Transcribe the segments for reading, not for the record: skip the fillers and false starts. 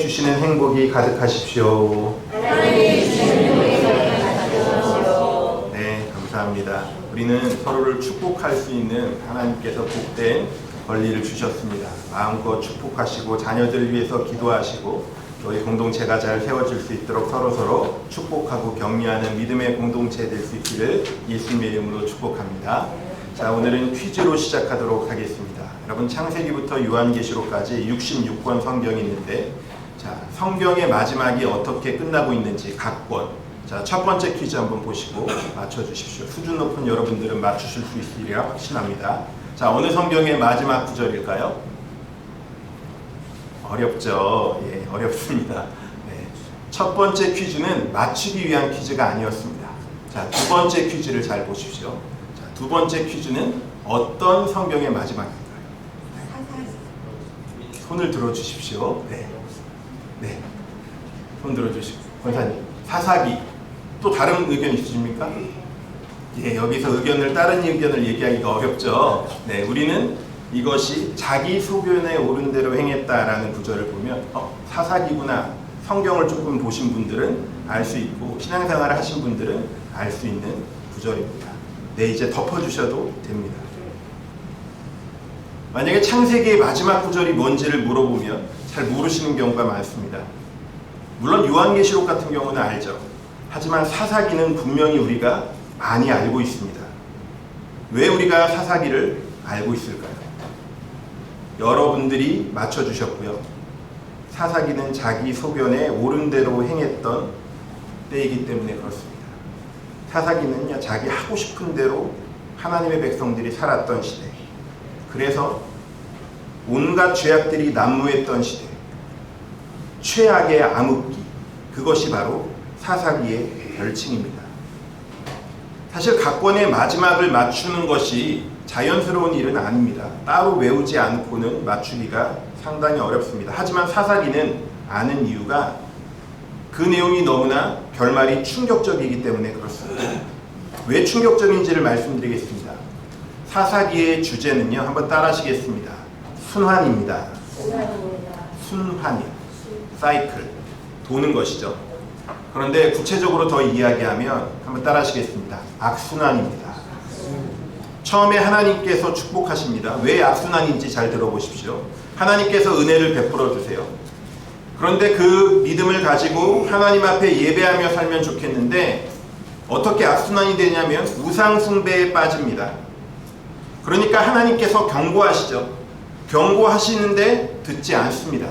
주시는 행복이 가득하십시오. 네, 감사합니다. 우리는 서로를 축복할 수 있는 하나님께서 복된 권리를 주셨습니다. 마음껏 축복하시고 자녀들을 위해서 기도하시고 저희 공동체가 잘 세워질 수 있도록 서로서로 축복하고 격려하는 믿음의 공동체 될 수 있기를 예수님의 이름으로 축복합니다. 자, 오늘은 퀴즈로 시작하도록 하겠습니다. 여러분, 창세기부터 요한계시록까지 66권 성경이 있는데, 자, 성경의 마지막이 어떻게 끝나고 있는지 각 권. 자, 첫 번째 퀴즈 한번 보시고 맞춰주십시오. 수준 높은 여러분들은 맞추실 수 있으리라 확신합니다. 자, 어느 성경의 마지막 구절일까요? 어렵죠. 예, 어렵습니다. 네. 첫 번째 퀴즈는 맞추기 위한 퀴즈가 아니었습니다. 자, 두 번째 퀴즈를 잘 보십시오. 자, 두 번째 퀴즈는 어떤 성경의 마지막일까요? 손을 들어주십시오. 네. 네. 손 들어주시고. 권사님, 사사기. 또 다른 의견 있으십니까? 예, 여기서 다른 의견을 얘기하기가 어렵죠. 네, 우리는 이것이 자기 소견에 옳은 대로 행했다라는 구절을 보면 사사기구나. 성경을 조금 보신 분들은 알 수 있고 신앙생활을 하신 분들은 알 수 있는 구절입니다. 네, 이제 덮어주셔도 됩니다. 만약에 창세기의 마지막 구절이 뭔지를 물어보면 잘 모르시는 경우가 많습니다. 물론 요한계시록 같은 경우는 알죠. 하지만 사사기는 분명히 우리가 많이 알고 있습니다. 왜 우리가 사사기를 알고 있을까요? 여러분들이 맞춰주셨고요. 사사기는 자기 소견에 옳은 대로 행했던 때이기 때문에 그렇습니다. 사사기는요, 자기 하고 싶은 대로 하나님의 백성들이 살았던 시대. 그래서 온갖 죄악들이 난무했던 시대. 최악의 암흑기. 그것이 바로 사사기의 별칭입니다. 사실 각 권의 마지막을 맞추는 것이 자연스러운 일은 아닙니다. 따로 외우지 않고는 맞추기가 상당히 어렵습니다. 하지만 사사기는 아는 이유가 그 내용이 너무나 결말이 충격적이기 때문에 그렇습니다. 왜 충격적인지를 말씀드리겠습니다. 사사기의 주제는요, 한번 따라하시겠습니다. 순환입니다. 순환이요. 사이클. 도는 것이죠. 그런데 구체적으로 더 이야기하면 한번 따라하시겠습니다. 악순환입니다. 처음에 하나님께서 축복하십니다. 왜 악순환인지 잘 들어보십시오. 하나님께서 은혜를 베풀어 주세요. 그런데 그 믿음을 가지고 하나님 앞에 예배하며 살면 좋겠는데 어떻게 악순환이 되냐면 우상 숭배에 빠집니다. 그러니까 하나님께서 경고하시죠. 경고하시는데 듣지 않습니다.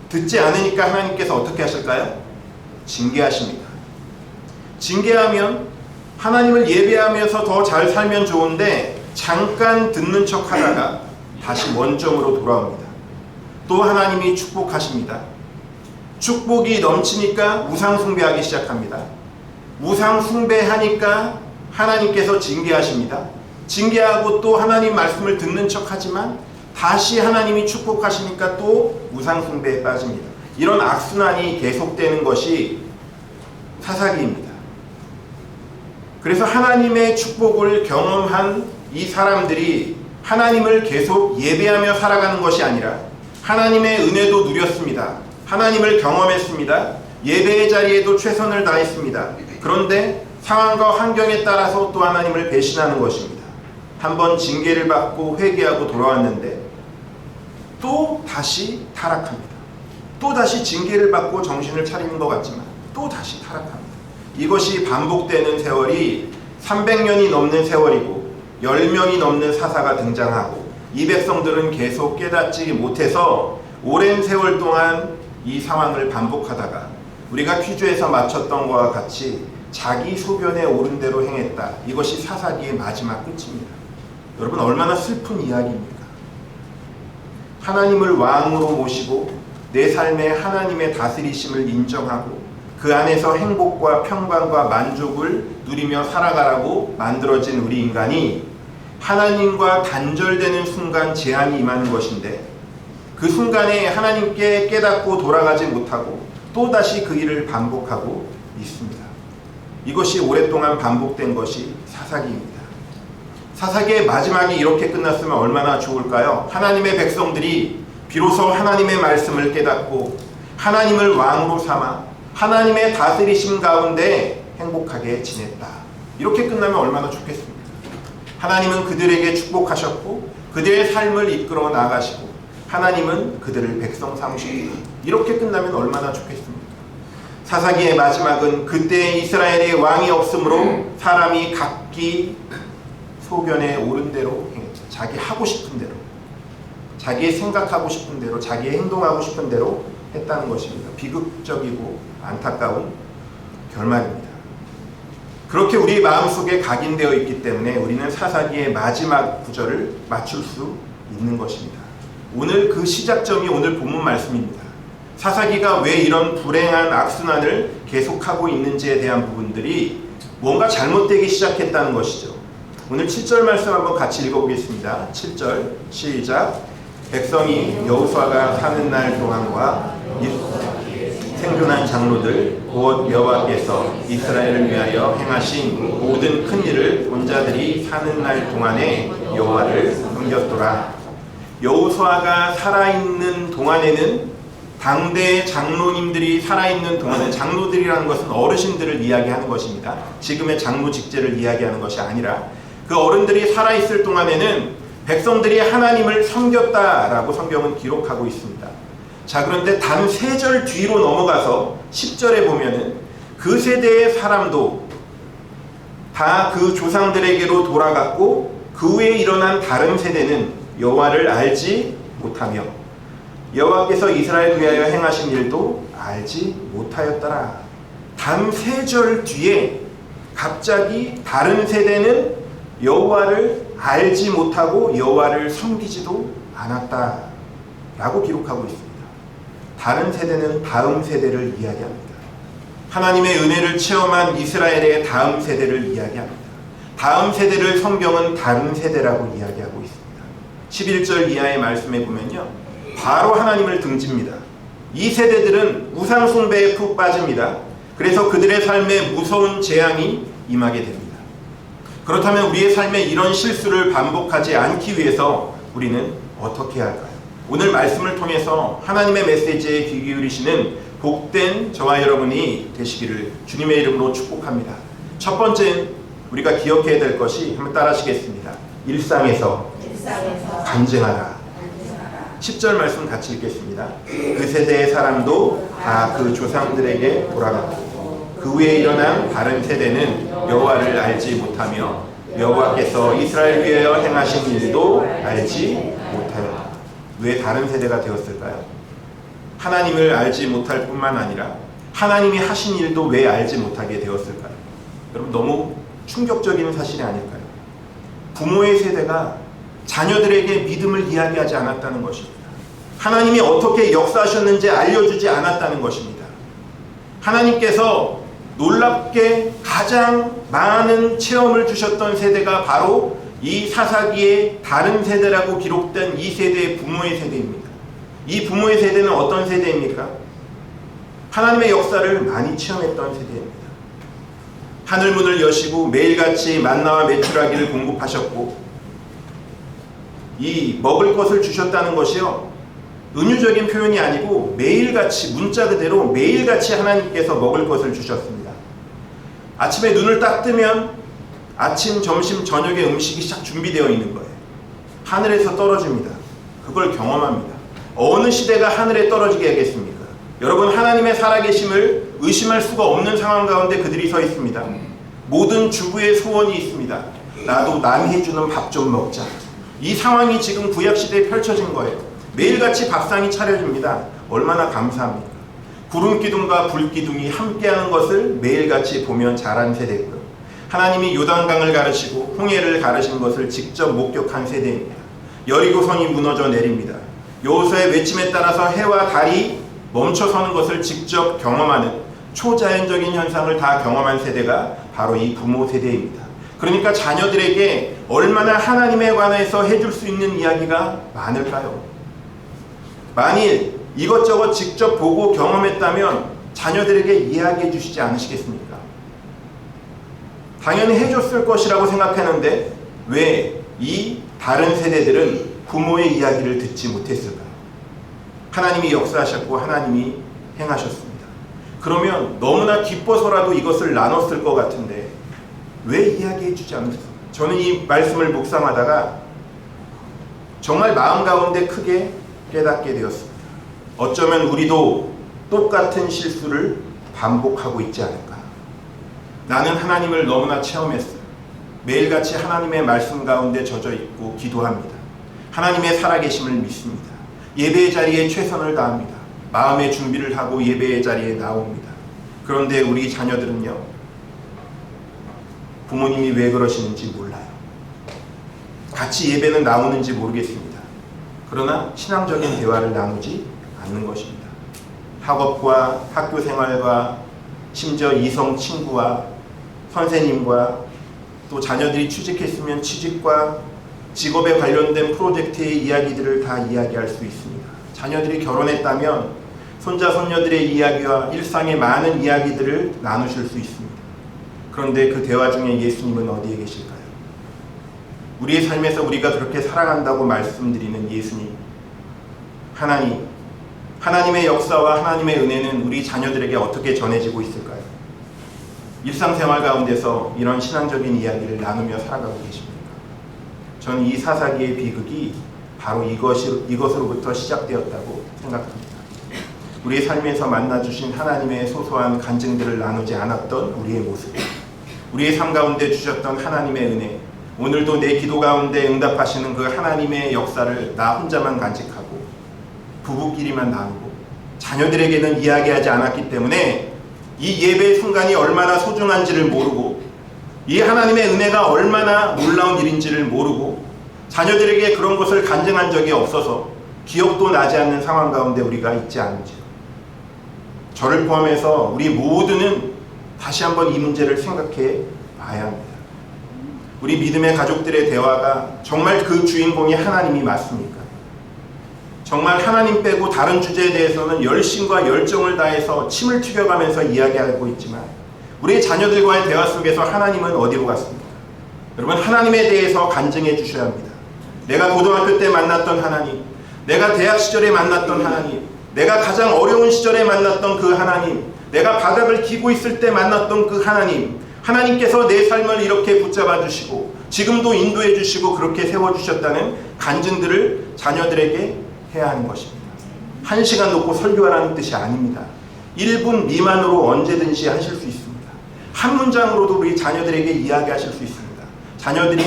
듣지 않으니까 하나님께서 어떻게 하실까요? 징계하십니다. 징계하면 하나님을 예배하면서 더 잘 살면 좋은데 잠깐 듣는 척 하다가 다시 원점으로 돌아옵니다. 또 하나님이 축복하십니다. 축복이 넘치니까 우상 숭배하기 시작합니다. 우상 숭배하니까 하나님께서 징계하십니다. 징계하고 또 하나님 말씀을 듣는 척 하지만 다시 하나님이 축복하시니까 또 우상 숭배에 빠집니다. 이런 악순환이 계속되는 것이 사사기입니다. 그래서 하나님의 축복을 경험한 이 사람들이 하나님을 계속 예배하며 살아가는 것이 아니라 하나님의 은혜도 누렸습니다. 하나님을 경험했습니다. 예배의 자리에도 최선을 다했습니다. 그런데 상황과 환경에 따라서 또 하나님을 배신하는 것입니다. 한번 징계를 받고 회개하고 돌아왔는데 또 다시 타락합니다. 또 다시 징계를 받고 정신을 차리는 것 같지만 또 다시 타락합니다. 이것이 반복되는 세월이 300년이 넘는 세월이고 10명이 넘는 사사가 등장하고 이 백성들은 계속 깨닫지 못해서 오랜 세월 동안 이 상황을 반복하다가 우리가 퀴즈에서 맞췄던 것과 같이 자기 소견에 옳은 대로 행했다. 이것이 사사기의 마지막 끝입니다. 여러분, 얼마나 슬픈 이야기입니까? 하나님을 왕으로 모시고 내 삶에 하나님의 다스리심을 인정하고 그 안에서 행복과 평강과 만족을 누리며 살아가라고 만들어진 우리 인간이 하나님과 단절되는 순간 재앙이 임하는 것인데 그 순간에 하나님께 깨닫고 돌아가지 못하고 또다시 그 일을 반복하고 있습니다. 이것이 오랫동안 반복된 것이 사사기입니다. 사사기의 마지막이 이렇게 끝났으면 얼마나 좋을까요? 하나님의 백성들이 비로소 하나님의 말씀을 깨닫고 하나님을 왕으로 삼아 하나님의 다스리심 가운데 행복하게 지냈다. 이렇게 끝나면 얼마나 좋겠습니까? 하나님은 그들에게 축복하셨고 그들의 삶을 이끌어 나가시고 하나님은 그들을 백성 삼으셨다. 이렇게 끝나면 얼마나 좋겠습니까? 사사기의 마지막은 그때 이스라엘의 왕이 없으므로 사람이 각기 소견에 옳은 대로 행했죠. 자기 하고 싶은 대로, 자기의 생각하고 싶은 대로, 자기의 행동하고 싶은 대로 했다는 것입니다. 비극적이고 안타까운 결말입니다. 그렇게 우리 마음속에 각인되어 있기 때문에 우리는 사사기의 마지막 구절을 맞출 수 있는 것입니다. 오늘 그 시작점이 오늘 본문 말씀입니다. 사사기가 왜 이런 불행한 악순환을 계속하고 있는지에 대한 부분들이 뭔가 잘못되기 시작했다는 것이죠. 오늘 7절 말씀 한번 같이 읽어보겠습니다. 7절 시작. 백성이 여호수아가 사는 날 동안과 생존한 장로들 곧 여호와께서 이스라엘을 위하여 행하신 모든 큰 일을 본 자들이 사는 날 동안에 여호와를 섬겼더라. 여호수아가 살아있는 동안에는 당대 장로님들이 살아있는 동안에, 장로들이라는 것은 어르신들을 이야기하는 것입니다. 지금의 장로 직제를 이야기하는 것이 아니라 그 어른들이 살아있을 동안에는 백성들이 하나님을 섬겼다라고 성경은 기록하고 있습니다. 자, 그런데 단 3절 뒤로 넘어가서 10절에 보면은 그 세대의 사람도 다 그 조상들에게로 돌아갔고 그 후에 일어난 다른 세대는 여호와를 알지 못하며 여호와께서 이스라엘 위하여 행하신 일도 알지 못하였더라. 단 3절 뒤에 갑자기 다른 세대는 여호와를 알지 못하고 여호와를 섬기지도 않았다 라고 기록하고 있습니다. 다른 세대는 다음 세대를 이야기합니다. 하나님의 은혜를 체험한 이스라엘의 다음 세대를 이야기합니다. 다음 세대를 성경은 다른 세대라고 이야기하고 있습니다. 11절 이하의 말씀에 보면요, 바로 하나님을 등집니다. 이 세대들은 우상 숭배에 푹 빠집니다. 그래서 그들의 삶에 무서운 재앙이 임하게 됩니다. 그렇다면 우리의 삶에 이런 실수를 반복하지 않기 위해서 우리는 어떻게 할까요? 오늘 말씀을 통해서 하나님의 메시지에 귀 기울이시는 복된 저와 여러분이 되시기를 주님의 이름으로 축복합니다. 첫 번째 우리가 기억해야 될 것이, 한번 따라 하시겠습니다. 일상에서 간증하라. 10절 말씀 같이 읽겠습니다. 그 세대의 사람도 다 그 조상들에게 돌아갔고 그 후에 일어난 다른 세대는 여호와를 알지 못하며 여호와께서 이스라엘 위하여 행하신 일도 알지 못하였다. 왜 다른 세대가 되었을까요? 하나님을 알지 못할 뿐만 아니라 하나님이 하신 일도 왜 알지 못하게 되었을까요? 여러분, 너무 충격적인 사실이 아닐까요? 부모의 세대가 자녀들에게 믿음을 이야기하지 않았다는 것입니다. 하나님이 어떻게 역사하셨는지 알려주지 않았다는 것입니다. 하나님께서 놀랍게 가장 많은 체험을 주셨던 세대가 바로 이 사사기의 다른 세대라고 기록된 이 세대의 부모의 세대입니다. 이 부모의 세대는 어떤 세대입니까? 하나님의 역사를 많이 체험했던 세대입니다. 하늘문을 여시고 매일같이 만나와 메추라기를 공급하셨고 이 먹을 것을 주셨다는 것이요, 은유적인 표현이 아니고 매일같이, 문자 그대로 매일같이 하나님께서 먹을 것을 주셨습니다. 아침에 눈을 딱 뜨면 아침, 점심, 저녁의 음식이 딱 준비되어 있는 거예요. 하늘에서 떨어집니다. 그걸 경험합니다. 어느 시대가 하늘에 떨어지게 하겠습니까? 여러분, 하나님의 살아계심을 의심할 수가 없는 상황 가운데 그들이 서 있습니다. 모든 주부의 소원이 있습니다. 나도 남이 해주는 밥 좀 먹자. 이 상황이 지금 구약시대에 펼쳐진 거예요. 매일같이 밥상이 차려집니다. 얼마나 감사합니까? 구름기둥과 불기둥이 함께하는 것을 매일같이 보면 자란 세대고요. 하나님이 요단강을 가르시고 홍해를 가르신 것을 직접 목격한 세대입니다. 여리고성이 무너져 내립니다. 여호수아의 외침에 따라서 해와 달이 멈춰서는 것을 직접 경험하는 초자연적인 현상을 다 경험한 세대가 바로 이 부모 세대입니다. 그러니까 자녀들에게 얼마나 하나님에 관해서 해줄 수 있는 이야기가 많을까요? 만일 이것저것 직접 보고 경험했다면 자녀들에게 이야기해 주시지 않으시겠습니까? 당연히 해줬을 것이라고 생각하는데 왜 이 다른 세대들은 부모의 이야기를 듣지 못했을까요? 하나님이 역사하셨고 하나님이 행하셨습니다. 그러면 너무나 기뻐서라도 이것을 나눴을 것 같은데 왜 이야기해 주지 않으셨어요? 저는 이 말씀을 묵상하다가 정말 마음 가운데 크게 깨닫게 되었습니다. 어쩌면 우리도 똑같은 실수를 반복하고 있지 않을까. 나는 하나님을 너무나 체험했어요. 매일같이 하나님의 말씀 가운데 젖어 있고 기도합니다. 하나님의 살아계심을 믿습니다. 예배의 자리에 최선을 다합니다. 마음의 준비를 하고 예배의 자리에 나옵니다. 그런데 우리 자녀들은요, 부모님이 왜 그러시는지 몰라요. 같이 예배는 나오는지 모르겠습니다. 그러나 신앙적인 대화를 나누지 않는 것입니다. 학업과 학교 생활과 심지어 이성 친구와 선생님과 또 자녀들이 취직했으면 취직과 직업에 관련된 프로젝트의 이야기들을 다 이야기할 수 있습니다. 자녀들이 결혼했다면 손자 손녀들의 이야기와 일상의 많은 이야기들을 나누실 수 있습니다. 그런데 그 대화 중에 예수님은 어디에 계실까요? 우리의 삶에서 우리가 그렇게 사랑한다고 말씀드리는 예수님, 하나님의 역사와 하나님의 은혜는 우리 자녀들에게 어떻게 전해지고 있을까요? 일상생활 가운데서 이런 신앙적인 이야기를 나누며 살아가고 계십니까? 저는 이 사사기의 비극이 바로 이것으로부터 시작되었다고 생각합니다. 우리의 삶에서 만나주신 하나님의 소소한 간증들을 나누지 않았던 우리의 모습, 우리의 삶 가운데 주셨던 하나님의 은혜, 오늘도 내 기도 가운데 응답하시는 그 하나님의 역사를 나 혼자만 간직하고 부부끼리만 나누고 자녀들에게는 이야기하지 않았기 때문에 이 예배의 순간이 얼마나 소중한지를 모르고 이 하나님의 은혜가 얼마나 놀라운 일인지를 모르고 자녀들에게 그런 것을 간증한 적이 없어서 기억도 나지 않는 상황 가운데 우리가 있지 않은지, 저를 포함해서 우리 모두는 다시 한번 이 문제를 생각해 봐야 합니다. 우리 믿음의 가족들의 대화가 정말 그 주인공이 하나님이 맞습니까? 정말 하나님 빼고 다른 주제에 대해서는 열심과 열정을 다해서 침을 튀겨가면서 이야기하고 있지만 우리 자녀들과의 대화 속에서 하나님은 어디로 갔습니까? 여러분, 하나님에 대해서 간증해 주셔야 합니다. 내가 고등학교 때 만났던 하나님, 내가 대학 시절에 만났던 하나님, 내가 가장 어려운 시절에 만났던 그 하나님, 내가 바닥을 기고 있을 때 만났던 그 하나님, 하나님께서 내 삶을 이렇게 붙잡아 주시고 지금도 인도해 주시고 그렇게 세워주셨다는 간증들을 자녀들에게 해야 하는 것입니다. 1시간 놓고 설교하라는 뜻이 아닙니다. 1분 미만으로 언제든지 하실 수 있습니다. 한 문장으로도 우리 자녀들에게 이야기하실 수 있습니다. 자녀들이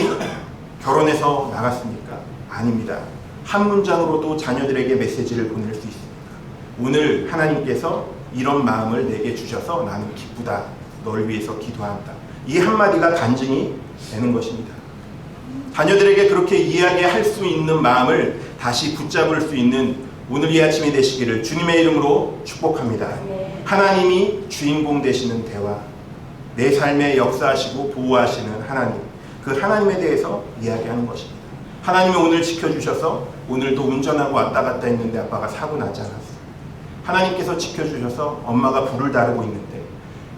결혼해서 나갔습니까? 아닙니다. 한 문장으로도 자녀들에게 메시지를 보낼 수 있습니다. 오늘 하나님께서 이런 마음을 내게 주셔서 나는 기쁘다. 널 위해서 기도한다. 이 한마디가 간증이 되는 것입니다. 자녀들에게 그렇게 이야기할 수 있는 마음을 다시 붙잡을 수 있는 오늘 이 아침이 되시기를 주님의 이름으로 축복합니다. 하나님이 주인공 되시는 대화, 내 삶에 역사하시고 보호하시는 하나님, 그 하나님에 대해서 이야기하는 것입니다. 하나님이 오늘 지켜주셔서 오늘도 운전하고 왔다 갔다 했는데 아빠가 사고 나지 않았어요. 하나님께서 지켜주셔서 엄마가 불을 다루고 있는데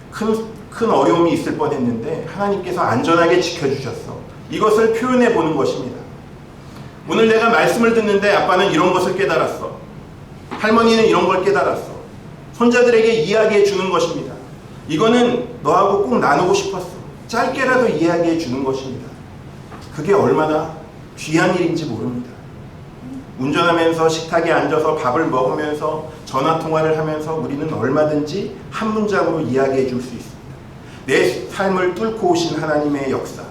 큰 어려움이 있을 뻔했는데 하나님께서 안전하게 지켜주셨어. 이것을 표현해 보는 것입니다. 오늘 내가 말씀을 듣는데 아빠는 이런 것을 깨달았어. 할머니는 이런 걸 깨달았어. 손자들에게 이야기해 주는 것입니다. 이거는 너하고 꼭 나누고 싶었어. 짧게라도 이야기해 주는 것입니다. 그게 얼마나 귀한 일인지 모릅니다. 운전하면서 식탁에 앉아서 밥을 먹으면서 전화통화를 하면서 우리는 얼마든지 한 문장으로 이야기해 줄 수 있습니다. 내 삶을 뚫고 오신 하나님의 역사,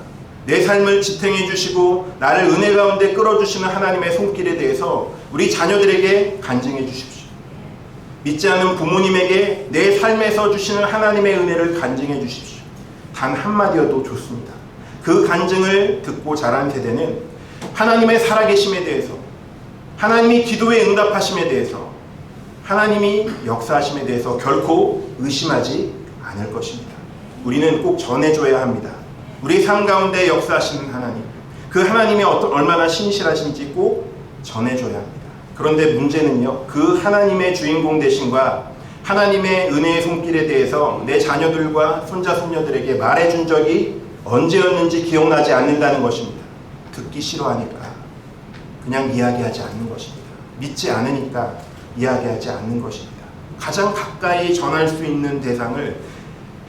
내 삶을 지탱해 주시고 나를 은혜 가운데 끌어주시는 하나님의 손길에 대해서 우리 자녀들에게 간증해 주십시오. 믿지 않는 부모님에게 내 삶에서 주시는 하나님의 은혜를 간증해 주십시오. 단 한마디여도 좋습니다. 그 간증을 듣고 자란 세대는 하나님의 살아계심에 대해서, 하나님이 기도에 응답하심에 대해서, 하나님이 역사하심에 대해서 결코 의심하지 않을 것입니다. 우리는 꼭 전해줘야 합니다. 우리 삶 가운데 역사하시는 하나님, 그 하나님이 얼마나 신실하신지 꼭 전해줘야 합니다. 그런데 문제는요, 그 하나님의 주인공 되심과 하나님의 은혜의 손길에 대해서 내 자녀들과 손자 손녀들에게 말해준 적이 언제였는지 기억나지 않는다는 것입니다. 듣기 싫어하니까 그냥 이야기하지 않는 것입니다. 믿지 않으니까 이야기하지 않는 것입니다. 가장 가까이 전할 수 있는 대상을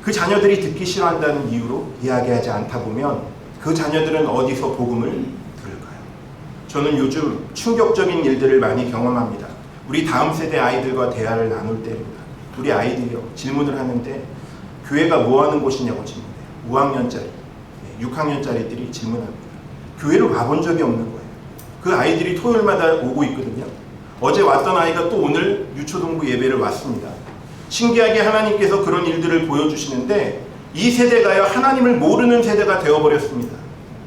그 자녀들이 듣기 싫어한다는 이유로 이야기하지 않다 보면 그 자녀들은 어디서 복음을 들을까요? 저는 요즘 충격적인 일들을 많이 경험합니다. 우리 다음 세대 아이들과 대화를 나눌 때입니다. 우리 아이들이요, 질문을 하는데 교회가 뭐 하는 곳이냐고 질문해요. 5학년짜리, 6학년짜리들이 질문합니다. 교회를 와본 적이 없는 거예요. 그 아이들이 토요일마다 오고 있거든요. 어제 왔던 아이가 또 오늘 유초동부 예배를 왔습니다. 신기하게 하나님께서 그런 일들을 보여주시는데 이 세대가요, 하나님을 모르는 세대가 되어버렸습니다.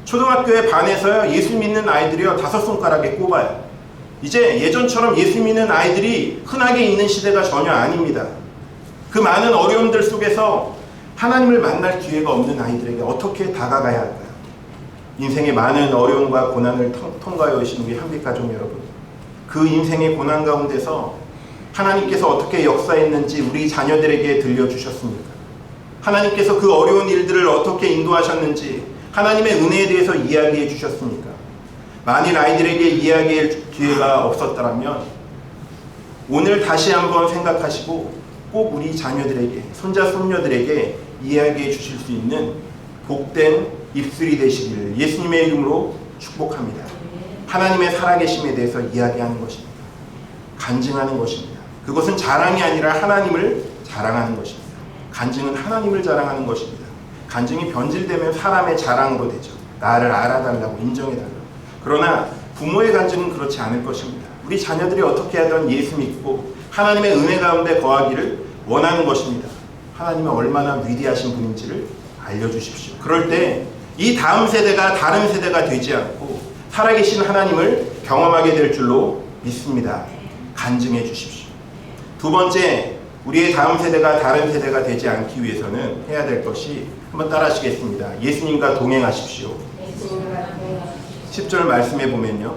초등학교의 반에서요, 예수 믿는 아이들이요, 5손가락에 꼽아요. 이제 예전처럼 예수 믿는 아이들이 흔하게 있는 시대가 전혀 아닙니다. 그 많은 어려움들 속에서 하나님을 만날 기회가 없는 아이들에게 어떻게 다가가야 할까요? 인생의 많은 어려움과 고난을 통과해 오신 우리 한빛가족 여러분, 그 인생의 고난 가운데서 하나님께서 어떻게 역사했는지 우리 자녀들에게 들려주셨습니까? 하나님께서 그 어려운 일들을 어떻게 인도하셨는지 하나님의 은혜에 대해서 이야기해 주셨습니까? 만일 아이들에게 이야기할 기회가 없었더라면 오늘 다시 한번 생각하시고 꼭 우리 자녀들에게, 손자 손녀들에게 이야기해 주실 수 있는 복된 입술이 되시기를 예수님의 이름으로 축복합니다. 하나님의 살아계심에 대해서 이야기하는 것입니다. 간증하는 것입니다. 그것은 자랑이 아니라 하나님을 자랑하는 것입니다. 간증은 하나님을 자랑하는 것입니다. 간증이 변질되면 사람의 자랑으로 되죠. 나를 알아달라고, 인정해달라고. 그러나 부모의 간증은 그렇지 않을 것입니다. 우리 자녀들이 어떻게 하든 예수 믿고 하나님의 은혜 가운데 거하기를 원하는 것입니다. 하나님은 얼마나 위대하신 분인지를 알려주십시오. 그럴 때 이 다음 세대가 다른 세대가 되지 않고 살아계신 하나님을 경험하게 될 줄로 믿습니다. 간증해 주십시오. 두 번째, 우리의 다음 세대가 다른 세대가 되지 않기 위해서는 해야 될 것이, 한번 따라하시겠습니다. 예수님과 동행하십시오. 10절 말씀해 보면요,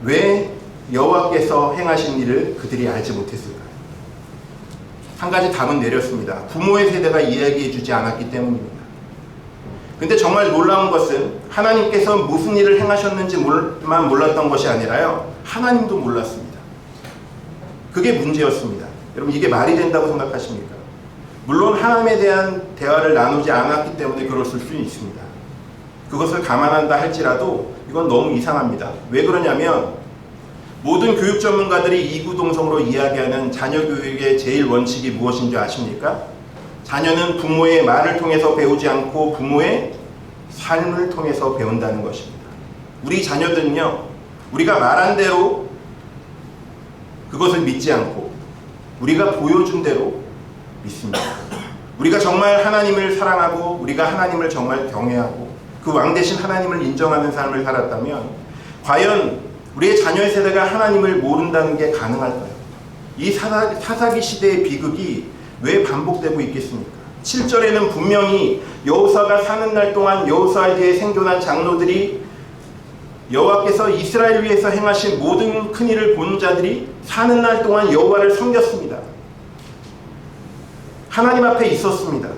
왜 여호와께서 행하신 일을 그들이 알지 못했을까요? 한 가지 답은 내렸습니다. 부모의 세대가 이야기해 주지 않았기 때문입니다. 근데 정말 놀라운 것은 하나님께서 무슨 일을 행하셨는지만 몰랐던 것이 아니라요, 하나님도 몰랐습니다. 그게 문제였습니다. 여러분, 이게 말이 된다고 생각하십니까? 물론 하나님에 대한 대화를 나누지 않았기 때문에 그랬을 수 있습니다. 그것을 감안한다 할지라도 이건 너무 이상합니다. 왜 그러냐면 모든 교육 전문가들이 이구동성으로 이야기하는 자녀 교육의 제일 원칙이 무엇인 줄 아십니까? 자녀는 부모의 말을 통해서 배우지 않고 부모의 삶을 통해서 배운다는 것입니다. 우리 자녀들은요, 우리가 말한 대로 그것을 믿지 않고 우리가 보여준 대로 믿습니다. 우리가 정말 하나님을 사랑하고 우리가 하나님을 정말 경외하고 그 왕 대신 하나님을 인정하는 삶을 살았다면 과연 우리의 자녀의 세대가 하나님을 모른다는 게 가능할까요? 이 사사기 시대의 비극이 왜 반복되고 있겠습니까? 7절에는 분명히 여호수아가 사는 날 동안 여호수아 뒤에 생존한 장로들이 여호와께서 이스라엘 위에서 행하신 모든 큰 일을 본 자들이 사는 날 동안 여호와를 섬겼습니다. 하나님 앞에 있었습니다.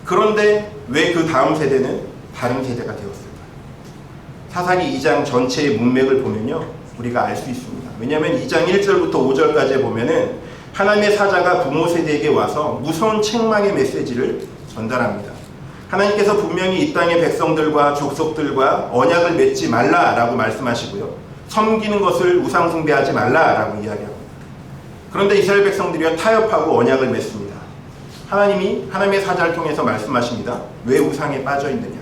그런데 왜 그 다음 세대는 다른 세대가 되었을까? 사사기 2장 전체의 문맥을 보면요, 우리가 알 수 있습니다. 왜냐하면 2장 1절부터 5절까지 보면은 하나님의 사자가 부모 세대에게 와서 무서운 책망의 메시지를 전달합니다. 하나님께서 분명히 이 땅의 백성들과 족속들과 언약을 맺지 말라라고 말씀하시고요, 섬기는 것을 우상 숭배하지 말라라고 이야기합니다. 그런데 이스라엘 백성들이 타협하고 언약을 맺습니다. 하나님이 하나님의 사자를 통해서 말씀하십니다. 왜 우상에 빠져 있느냐?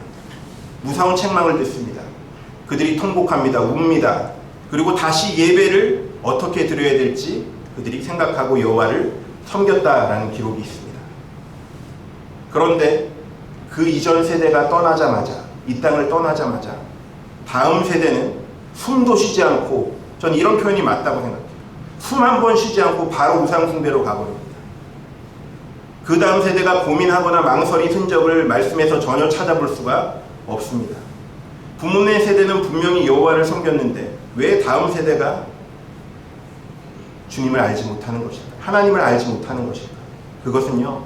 무서운 책망을 듣습니다. 그들이 통곡합니다. 웁니다. 그리고 다시 예배를 어떻게 드려야 될지 그들이 생각하고 여호와를 섬겼다라는 기록이 있습니다. 그런데 그 이전 세대가 떠나자마자, 이 땅을 떠나자마자 다음 세대는 숨도 쉬지 않고, 전 이런 표현이 맞다고 생각해요. 숨 한 번 쉬지 않고 바로 우상숭배로 가버립니다. 그 다음 세대가 고민하거나 망설인 흔적을 말씀에서 전혀 찾아볼 수가 없습니다. 부모의 세대는 분명히 여호와를 섬겼는데 왜 다음 세대가 주님을 알지 못하는 것일까? 하나님을 알지 못하는 것일까? 그것은요,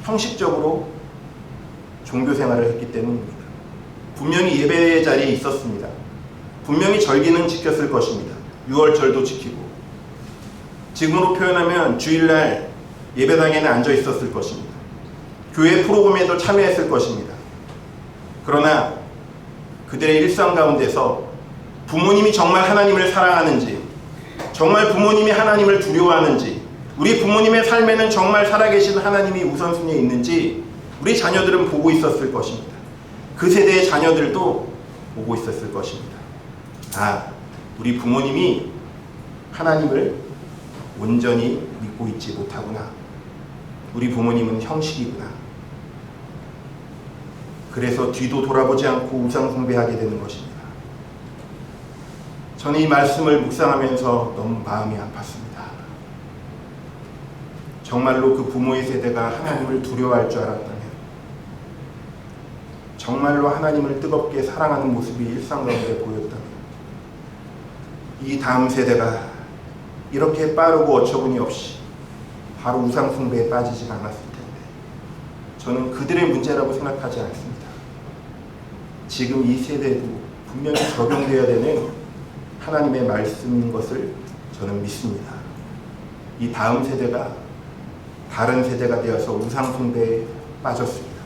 형식적으로 종교생활을 했기 때문입니다. 분명히 예배의 자리에 있었습니다. 분명히 절기는 지켰을 것입니다. 6월절도 지키고 지금으로 표현하면 주일날 예배당에는 앉아 있었을 것입니다. 교회 프로그램에도 참여했을 것입니다. 그러나 그들의 일상 가운데서 부모님이 정말 하나님을 사랑하는지, 정말 부모님이 하나님을 두려워하는지, 우리 부모님의 삶에는 정말 살아계신 하나님이 우선순위에 있는지 우리 자녀들은 보고 있었을 것입니다. 그 세대의 자녀들도 보고 있었을 것입니다. 우리 부모님이 하나님을 온전히 믿고 있지 못하구나. 우리 부모님은 형식이구나. 그래서 뒤도 돌아보지 않고 우상 숭배하게 되는 것입니다. 저는 이 말씀을 묵상하면서 너무 마음이 아팠습니다. 정말로 그 부모의 세대가 하나님을 두려워할 줄 알았다면, 정말로 하나님을 뜨겁게 사랑하는 모습이 일상 가운데 보였다면, 이 다음 세대가 이렇게 빠르고 어처구니 없이 바로 우상 숭배에 빠지지 않았을 텐데, 저는 그들의 문제라고 생각하지 않습니다. 지금 이 세대도 분명히 적용되어야 되는 하나님의 말씀인 것을 저는 믿습니다. 이 다음 세대가 다른 세대가 되어서 우상 숭배에 빠졌습니다.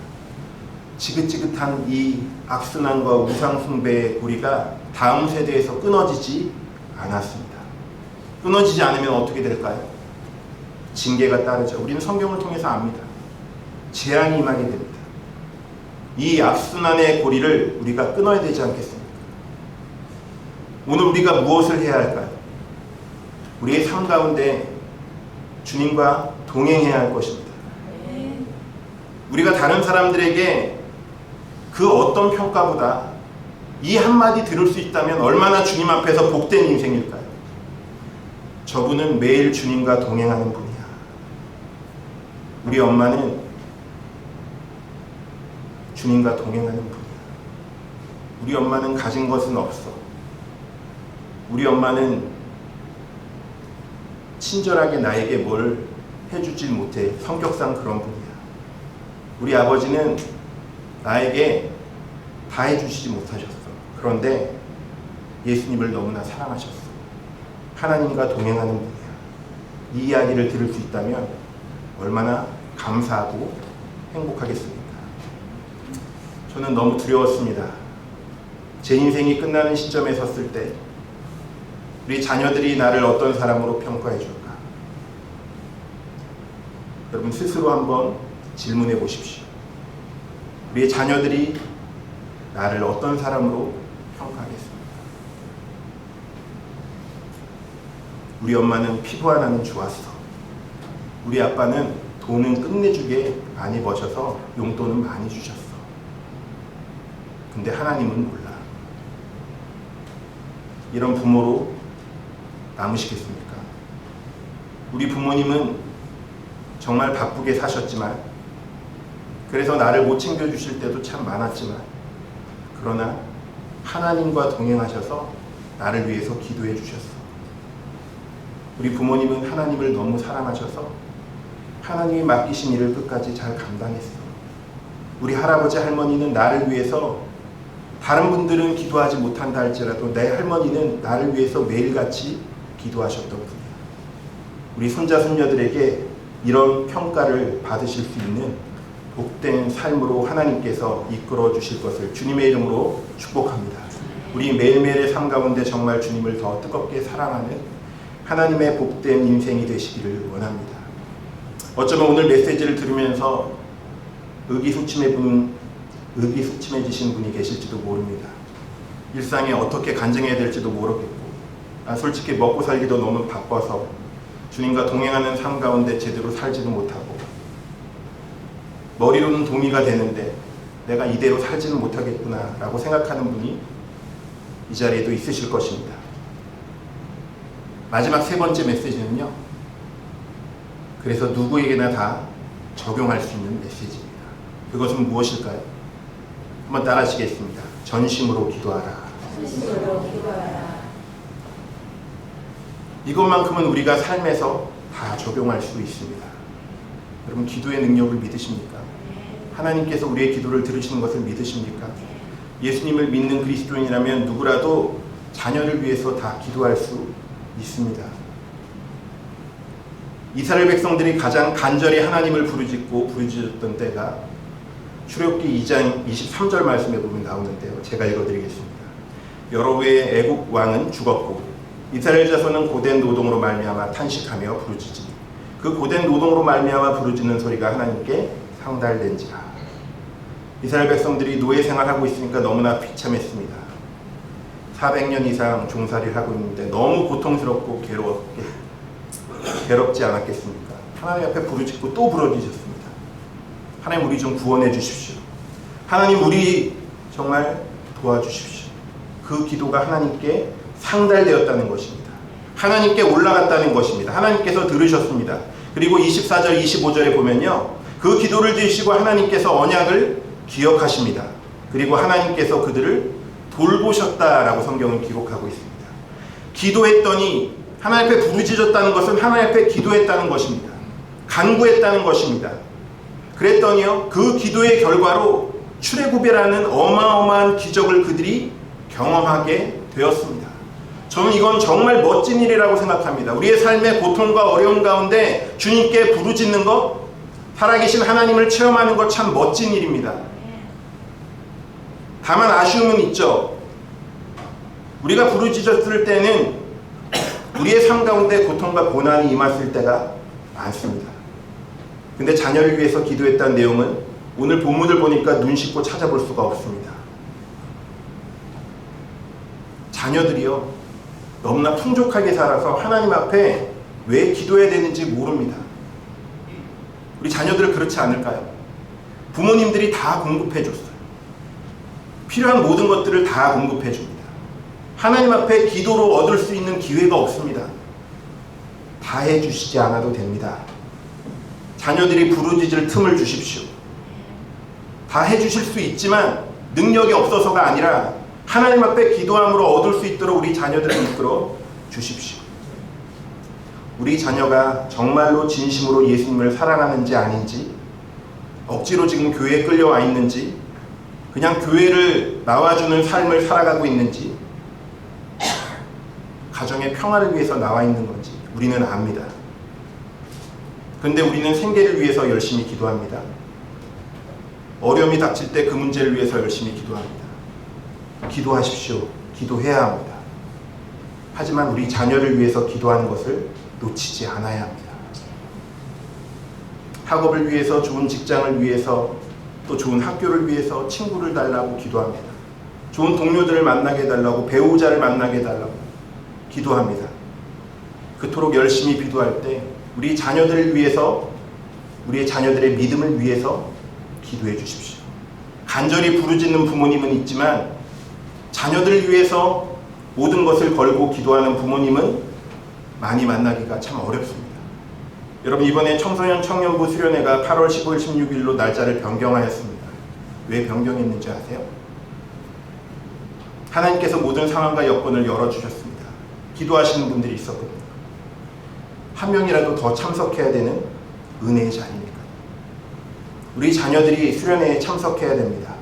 지긋지긋한 이 악순환과 우상 숭배의 고리가 다음 세대에서 끊어지지 않았습니다. 끊어지지 않으면 어떻게 될까요? 징계가 따르죠. 우리는 성경을 통해서 압니다. 재앙이 임하게 됩니다. 이 악순환의 고리를 우리가 끊어야 되지 않겠습니까? 오늘 우리가 무엇을 해야 할까요? 우리의 삶 가운데 주님과 동행해야 할 것입니다. 우리가 다른 사람들에게 그 어떤 평가보다 이 한마디 들을 수 있다면 얼마나 주님 앞에서 복된 인생일까요? 저분은 매일 주님과 동행하는 분이야. 우리 엄마는 주님과 동행하는 분이야. 우리 엄마는 가진 것은 없어. 우리 엄마는 친절하게 나에게 뭘 해주질 못해. 성격상 그런 분이야. 우리 아버지는 나에게 다 해주시지 못하셨어. 그런데 예수님을 너무나 사랑하셨어. 하나님과 동행하는 분이야. 이 이야기를 들을 수 있다면 얼마나 감사하고 행복하겠습니까? 저는 너무 두려웠습니다. 제 인생이 끝나는 시점에 섰을 때 우리 자녀들이 나를 어떤 사람으로 평가해 줄까? 여러분 스스로 한번 질문해 보십시오. 우리의 자녀들이 나를 어떤 사람으로 평가하겠습니까? 우리 엄마는 피부 하나는 좋았어. 우리 아빠는 돈은 끝내주게 많이 버셔서 용돈은 많이 주셨어. 근데 하나님은 몰라. 이런 부모로 남으시겠습니까? 우리 부모님은 정말 바쁘게 사셨지만, 그래서 나를 못 챙겨주실 때도 참 많았지만, 그러나 하나님과 동행하셔서 나를 위해서 기도해 주셨어. 우리 부모님은 하나님을 너무 사랑하셔서 하나님이 맡기신 일을 끝까지 잘 감당했어. 우리 할아버지 할머니는 나를 위해서, 다른 분들은 기도하지 못한다 할지라도 내 할머니는 나를 위해서 매일같이 기도하셨던 분이야. 우리 손자 손녀들에게 이런 평가를 받으실 수 있는 복된 삶으로 하나님께서 이끌어 주실 것을 주님의 이름으로 축복합니다. 우리 매일매일의 삶 가운데 정말 주님을 더 뜨겁게 사랑하는 하나님의 복된 인생이 되시기를 원합니다. 어쩌면 오늘 메시지를 들으면서 의기소침해지신 분이 계실지도 모릅니다. 일상에 어떻게 간증해야 될지도 모르겠고, 솔직히 먹고 살기도 너무 바빠서 주님과 동행하는 삶 가운데 제대로 살지도 못하고, 머리로는 동의가 되는데 내가 이대로 살지는 못하겠구나 라고 생각하는 분이 이 자리에도 있으실 것입니다. 마지막 세 번째 메시지는요, 그래서 누구에게나 다 적용할 수 있는 메시지입니다. 그것은 무엇일까요? 한번 따라 하시겠습니다. 전심으로 기도하라. 전심으로 기도하라. 이것만큼은 우리가 삶에서 다 적용할 수 있습니다. 여러분 기도의 능력을 믿으십니까? 하나님께서 우리의 기도를 들으시는 것을 믿으십니까? 예수님을 믿는 그리스도인이라면 누구라도 자녀를 위해서 다 기도할 수 있습니다. 이스라엘 백성들이 가장 간절히 하나님을 부르짖었던 때가 출애굽기 2장 23절 말씀에 보면 나오는데요. 제가 읽어드리겠습니다. 여러 후에 애국 왕은 죽었고 이스라엘 자손은 고된 노동으로 말미암아 탄식하며 부르짖으니 그 고된 노동으로 말미암아 부르짖는 소리가 하나님께 상달된지라. 이스라엘 백성들이 노예 생활하고 있으니까 너무나 비참했습니다. 400년 이상 종살이를 하고 있는데 너무 고통스럽고 괴롭지 않았겠습니까? 하나님 앞에 부르짖고 또 부르짖었습니다. 하나님, 우리 좀 구원해 주십시오. 하나님, 우리 정말 도와주십시오. 그 기도가 하나님께 상달되었다는 것입니다. 하나님께 올라갔다는 것입니다. 하나님께서 들으셨습니다. 그리고 24절 25절에 보면요, 그 기도를 들으시고 하나님께서 언약을 기억하십니다. 그리고 하나님께서 그들을 돌보셨다라고 성경은 기록하고 있습니다. 기도했더니 하나님 앞에 부르짖었다는 것은 하나님 앞에 기도했다는 것입니다. 간구했다는 것입니다. 그랬더니요, 그 기도의 결과로 출애굽이라는 어마어마한 기적을 그들이 경험하게 되었습니다. 저는 이건 정말 멋진 일이라고 생각합니다. 우리의 삶의 고통과 어려움 가운데 주님께 부르짖는 것, 살아계신 하나님을 체험하는 것 참 멋진 일입니다. 다만 아쉬움은 있죠. 우리가 부르짖었을 때는 우리의 삶 가운데 고통과 고난이 임했을 때가 많습니다. 근데 자녀를 위해서 기도했다는 내용은 오늘 본문을 보니까 눈 씻고 찾아볼 수가 없습니다. 자녀들이요, 너무나 풍족하게 살아서 하나님 앞에 왜 기도해야 되는지 모릅니다. 우리 자녀들 그렇지 않을까요? 부모님들이 다 공급해 줬어요. 필요한 모든 것들을 다 공급해 줍니다. 하나님 앞에 기도로 얻을 수 있는 기회가 없습니다. 다 해주시지 않아도 됩니다. 자녀들이 부르짖을 틈을 주십시오. 다 해주실 수 있지만 능력이 없어서가 아니라 하나님 앞에 기도함으로 얻을 수 있도록 우리 자녀들을 이끌어 주십시오. 우리 자녀가 정말로 진심으로 예수님을 사랑하는지 아닌지, 억지로 지금 교회에 끌려와 있는지, 그냥 교회를 나와주는 삶을 살아가고 있는지, 가정의 평화를 위해서 나와 있는 건지 우리는 압니다. 그런데 우리는 생계를 위해서 열심히 기도합니다. 어려움이 닥칠 때 그 문제를 위해서 열심히 기도합니다. 기도하십시오. 기도해야 합니다. 하지만 우리 자녀를 위해서 기도하는 것을 놓치지 않아야 합니다. 학업을 위해서, 좋은 직장을 위해서, 또 좋은 학교를 위해서 친구를 달라고 기도합니다. 좋은 동료들을 만나게 해달라고, 배우자를 만나게 해달라고 기도합니다. 그토록 열심히 기도할 때 우리 자녀들을 위해서, 우리의 자녀들의 믿음을 위해서 기도해 주십시오. 간절히 부르짖는 부모님은 있지만 자녀들을 위해서 모든 것을 걸고 기도하는 부모님은 많이 만나기가 참 어렵습니다. 여러분, 이번에 청소년 청년부 수련회가 8월 15일 16일로 날짜를 변경하였습니다. 왜 변경했는지 아세요? 하나님께서 모든 상황과 여건을 열어주셨습니다. 기도하시는 분들이 있었거든요. 한 명이라도 더 참석해야 되는 은혜의 자리니까요. 우리 자녀들이 수련회에 참석해야 됩니다.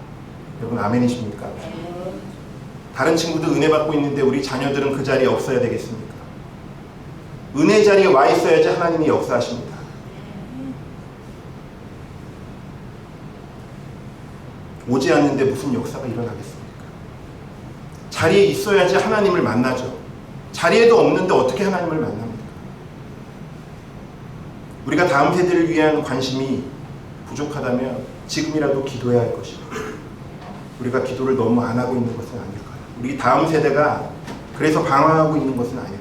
여러분, 아멘이십니까? 다른 친구도 은혜 받고 있는데 우리 자녀들은 그 자리에 없어야 되겠습니까? 은혜 자리에 와 있어야지 하나님이 역사하십니다. 오지 않는데 무슨 역사가 일어나겠습니까? 자리에 있어야지 하나님을 만나죠. 자리에도 없는데 어떻게 하나님을 만납니까? 우리가 다음 세대를 위한 관심이 부족하다면 지금이라도 기도해야 할 것입니다. 우리가 기도를 너무 안 하고 있는 것은 아닐까요? 우리 다음 세대가 그래서 방황하고 있는 것은 아닐까요?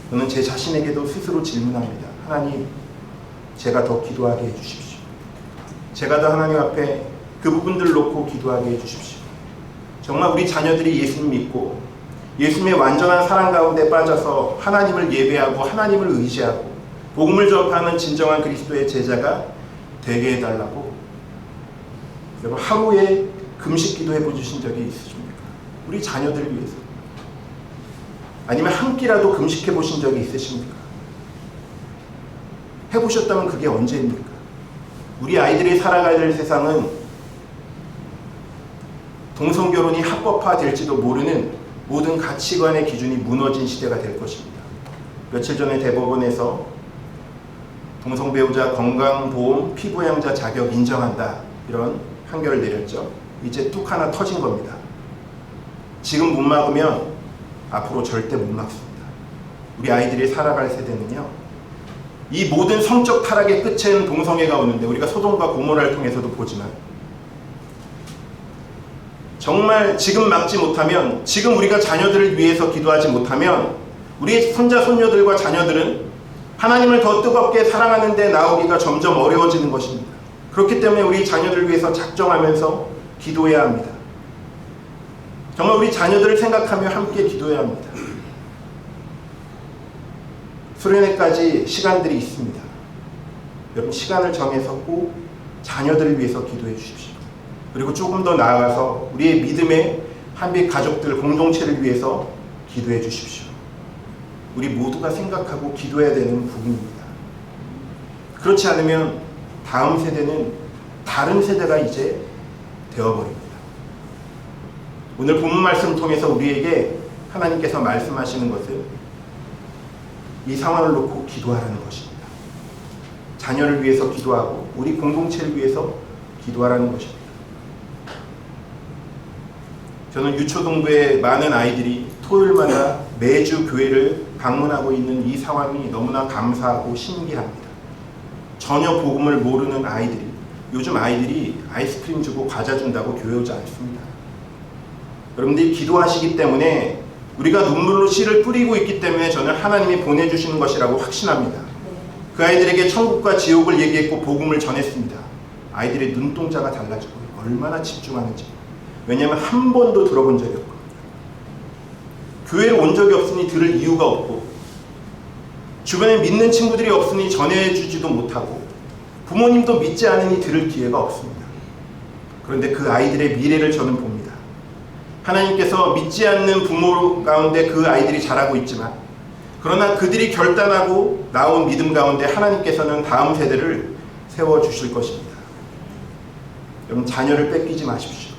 저는 제 자신에게도 스스로 질문합니다. 하나님, 제가 더 기도하게 해주십시오. 제가 더 하나님 앞에 그 부분들을 놓고 기도하게 해주십시오. 정말 우리 자녀들이 예수님 믿고 예수님의 완전한 사랑 가운데 빠져서 하나님을 예배하고 하나님을 의지하고 복음을 전파하는 진정한 그리스도의 제자가 되게 해달라고 여러분, 하루에 금식 기도해 보신 적이 있으십니까? 우리 자녀들을 위해서. 아니면 한 끼라도 금식해 보신 적이 있으십니까? 해보셨다면 그게 언제입니까? 우리 아이들이 살아가야 될 세상은 동성결혼이 합법화될지도 모르는 모든 가치관의 기준이 무너진 시대가 될 것입니다. 며칠 전에 대법원에서 동성배우자 건강보험 피부양자 자격 인정한다. 이런 판결을 내렸죠. 이제 뚝 하나 터진 겁니다. 지금 못 막으면 앞으로 절대 못 막습니다. 우리 아이들이 살아갈 세대는요, 이 모든 성적 타락의 끝에는 동성애가 오는데, 우리가 소돔과 고모라를 통해서도 보지만, 정말 지금 막지 못하면, 지금 우리가 자녀들을 위해서 기도하지 못하면 우리의 손자 손녀들과 자녀들은 하나님을 더 뜨겁게 사랑하는 데 나오기가 점점 어려워지는 것입니다. 그렇기 때문에 우리 자녀들을 위해서 작정하면서 기도해야 합니다. 정말 우리 자녀들을 생각하며 함께 기도해야 합니다. 수련회까지 시간들이 있습니다. 여러분, 시간을 정해서 꼭 자녀들을 위해서 기도해 주십시오. 그리고 조금 더 나아가서 우리의 믿음의 한빛 가족들 공동체를 위해서 기도해 주십시오. 우리 모두가 생각하고 기도해야 되는 부분입니다. 그렇지 않으면 다음 세대는 다른 세대가 이제 되어버립니다. 오늘 본문 말씀을 통해서 우리에게 하나님께서 말씀하시는 것은 이 상황을 놓고 기도하라는 것입니다. 자녀를 위해서 기도하고 우리 공동체를 위해서 기도하라는 것입니다. 저는 유초동부의 많은 아이들이 토요일마다 매주 교회를 방문하고 있는 이 상황이 너무나 감사하고 신기합니다. 전혀 복음을 모르는 아이들이, 요즘 아이들이 아이스크림 주고 과자 준다고 교회 오지 않습니다. 여러분들이 기도하시기 때문에, 우리가 눈물로 씨를 뿌리고 있기 때문에 저는 하나님이 보내주시는 것이라고 확신합니다. 그 아이들에게 천국과 지옥을 얘기했고 복음을 전했습니다. 아이들의 눈동자가 달라지고 얼마나 집중하는지. 왜냐하면 한 번도 들어본 적이 없거든요. 교회를 온 적이 없으니 들을 이유가 없고, 주변에 믿는 친구들이 없으니 전해주지도 못하고, 부모님도 믿지 않으니 들을 기회가 없습니다. 그런데 그 아이들의 미래를 저는 봅니다. 하나님께서 믿지 않는 부모 가운데 그 아이들이 자라고 있지만, 그러나 그들이 결단하고 나온 믿음 가운데 하나님께서는 다음 세대를 세워주실 것입니다. 여러분, 자녀를 뺏기지 마십시오.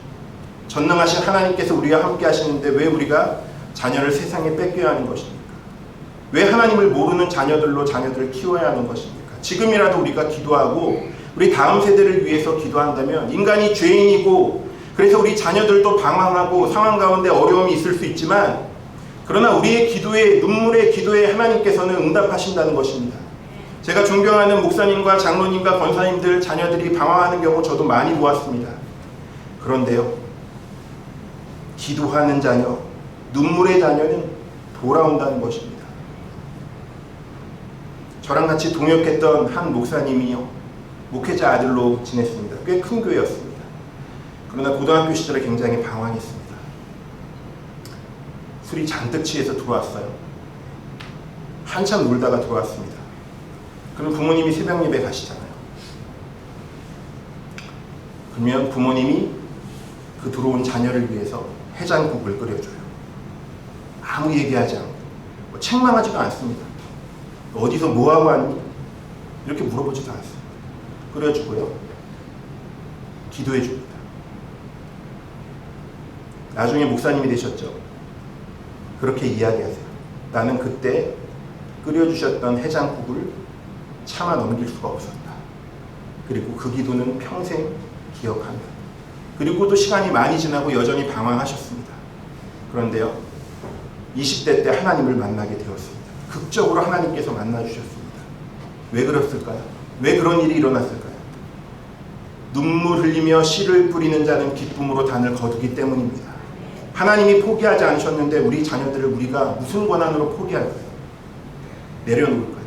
전능하신 하나님께서 우리와 함께 하시는데 왜 우리가 자녀를 세상에 뺏겨야 하는 것입니까? 왜 하나님을 모르는 자녀들로 자녀들을 키워야 하는 것입니까? 지금이라도 우리가 기도하고 우리 다음 세대를 위해서 기도한다면, 인간이 죄인이고 그래서 우리 자녀들도 방황하고 상황 가운데 어려움이 있을 수 있지만, 그러나 우리의 기도에, 눈물의 기도에 하나님께서는 응답하신다는 것입니다. 제가 존경하는 목사님과 장로님과 권사님들 자녀들이 방황하는 경우 저도 많이 보았습니다. 그런데요, 기도하는 자녀, 눈물의 자녀는 돌아온다는 것입니다. 저랑 같이 동역했던 한 목사님이요, 목회자 아들로 지냈습니다. 꽤 큰 교회였습니다. 그러나 고등학교 시절에 굉장히 방황했습니다. 술이 잔뜩 취해서 들어왔어요. 한참 놀다가 들어왔습니다. 그럼 부모님이 새벽 예배 가시잖아요. 그러면 부모님이 그 들어온 자녀를 위해서 해장국을 끓여줘요. 아무 얘기하지 않고, 책망하지도 않습니다. 어디서 뭐하고 왔니? 이렇게 물어보지도 않습니다. 끓여주고요, 기도해줍니다. 나중에 목사님이 되셨죠. 그렇게 이야기하세요. 나는 그때 끓여주셨던 해장국을 참아 넘길 수가 없었다. 그리고 그 기도는 평생 기억한다. 그리고 또 시간이 많이 지나고 여전히 방황하셨습니다. 그런데요, 20대 때 하나님을 만나게 되었습니다. 극적으로 하나님께서 만나주셨습니다. 왜 그랬을까요? 왜 그런 일이 일어났을까요? 눈물 흘리며 씨를 뿌리는 자는 기쁨으로 단을 거두기 때문입니다. 하나님이 포기하지 않으셨는데 우리 자녀들을 우리가 무슨 권한으로 포기할까요? 내려놓을까요?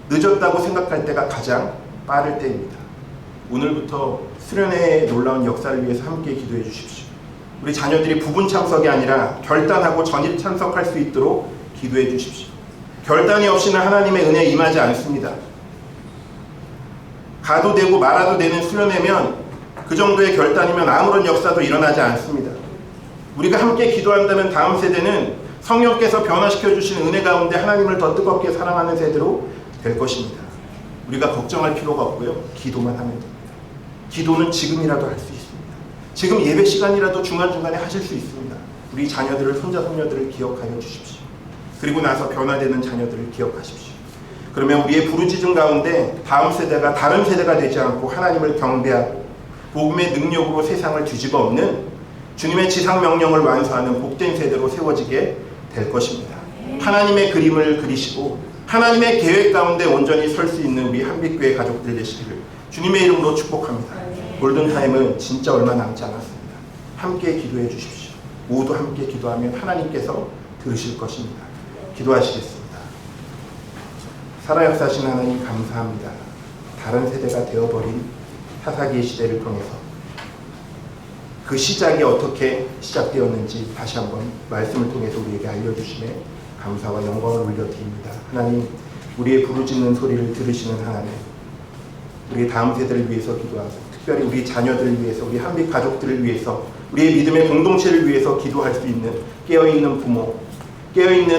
늦었다고 생각할 때가 가장 빠를 때입니다. 오늘부터 수련회의 놀라운 역사를 위해서 함께 기도해 주십시오. 우리 자녀들이 부분 참석이 아니라 결단하고 전입 참석할 수 있도록 기도해 주십시오. 결단이 없이는 하나님의 은혜에 임하지 않습니다. 가도 되고 말아도 되는 수련회면, 그 정도의 결단이면 아무런 역사도 일어나지 않습니다. 우리가 함께 기도한다면 다음 세대는 성령께서 변화시켜 주신 은혜 가운데 하나님을 더 뜨겁게 사랑하는 세대로 될 것입니다. 우리가 걱정할 필요가 없고요, 기도만 하면 됩니다. 기도는 지금이라도 할 수 있습니다. 지금 예배 시간이라도 중간중간에 하실 수 있습니다. 우리 자녀들을, 손자 손녀들을 기억하여 주십시오. 그리고 나서 변화되는 자녀들을 기억하십시오. 그러면 우리의 부르짖음 가운데 다음 세대가 다른 세대가 되지 않고 하나님을 경배하고 복음의 능력으로 세상을 뒤집어 엎는 주님의 지상 명령을 완수하는 복된 세대로 세워지게 될 것입니다. 하나님의 그림을 그리시고 하나님의 계획 가운데 온전히 설 수 있는 우리 한빛교회 가족들 되시기를 주님의 이름으로 축복합니다. 골든타임은 진짜 얼마 남지 않았습니다. 함께 기도해 주십시오. 모두 함께 기도하면 하나님께서 들으실 것입니다. 기도하시겠습니다. 살아역사하신 하나님 감사합니다. 다른 세대가 되어버린 사사기의 시대를 통해서 그 시작이 어떻게 시작되었는지 다시 한번 말씀을 통해서 우리에게 알려주심에 감사와 영광을 올려드립니다. 하나님, 우리의 부르짖는 소리를 들으시는 하나님, 우리 다음 세대를 위해서 기도하고 특별히 우리 자녀들을 위해서, 우리 한빛 가족들을 위해서, 우리의 믿음의 공동체를 위해서 기도할 수 있는 깨어있는 부모, 깨어있는